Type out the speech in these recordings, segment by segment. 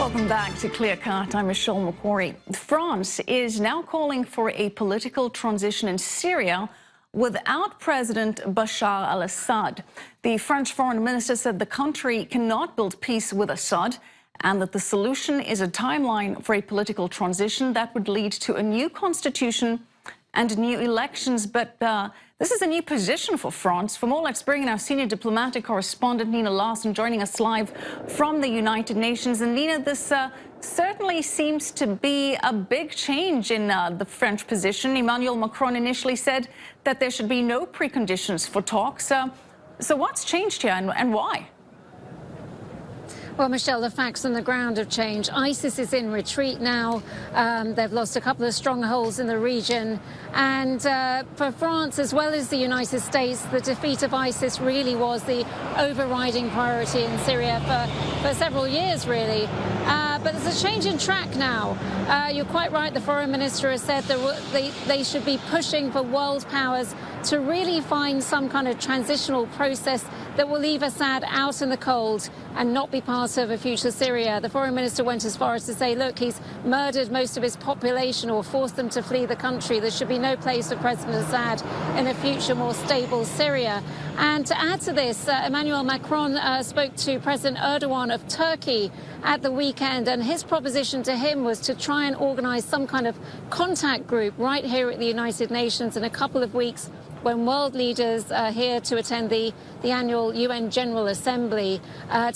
Welcome back to Clear Cut. I'm Michelle Makori. France is now calling for a political transition in Syria without President Bashar al-Assad. The French foreign minister said the country cannot build peace with Assad and that the solution is a timeline for a political transition that would lead to a new constitution and new elections. But this is a new position for France. For more, let's bring in our senior diplomatic correspondent, Nina Larsen, joining us live from the United Nations. And Nina, this certainly seems to be a big change in the French position. Emmanuel Macron initially said that there should be no preconditions for talks. So what's changed here and why? Well, Michelle, the facts on the ground have changed. ISIS is in retreat now. They've lost a couple of strongholds in the region. And for France, as well as the United States, the defeat of ISIS really was the overriding priority in Syria for several years, really. But there's a change in track now. You're quite right. The foreign minister has said that they should be pushing for world powers to really find some kind of transitional process that will leave Assad out in the cold and not be part of a future Syria. The foreign minister went as far as to say, look, he's murdered most of his population or forced them to flee the country. There should be no place for President Assad in a future more stable Syria. And to add to this, Emmanuel Macron spoke to President Erdogan of Turkey at the weekend, and his proposition to him was to try and organize some kind of contact group right here at the United Nations in a couple of weeks when world leaders are here to attend the annual UN General Assembly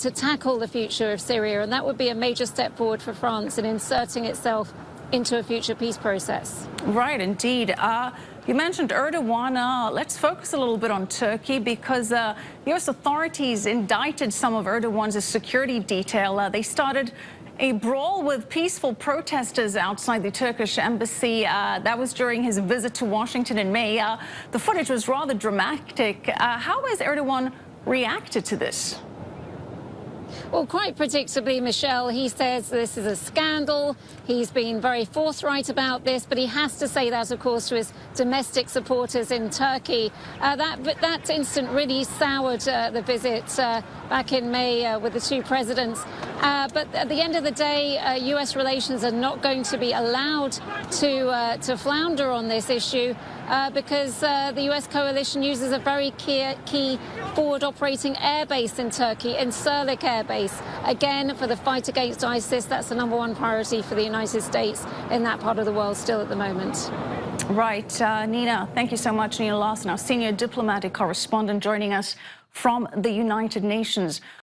to tackle the future of Syria. And that would be a major step forward for France in inserting itself into a future peace process. Right, indeed. You mentioned Erdogan. Let's focus a little bit on Turkey because U.S. authorities indicted some of Erdogan's security detail. They started a brawl with peaceful protesters outside the Turkish embassy. That was during his visit to Washington in May. The footage was rather dramatic. How has Erdogan reacted to this? Well, quite predictably, Michelle, he says this is a scandal. He's been very forthright about this, but he has to say that, of course, to his domestic supporters in Turkey. That incident really soured the visit back in May with the two presidents. But at the end of the day, U.S. relations are not going to be allowed to flounder on this issue because the U.S. coalition uses a very key forward operating airbase in Turkey, in Incirlik Air Base. Again, for the fight against ISIS, that's the #1 priority for the United States in that part of the world still at the moment. Right. Nina, thank you so much. Nina Larsen, our senior diplomatic correspondent, joining us from the United Nations.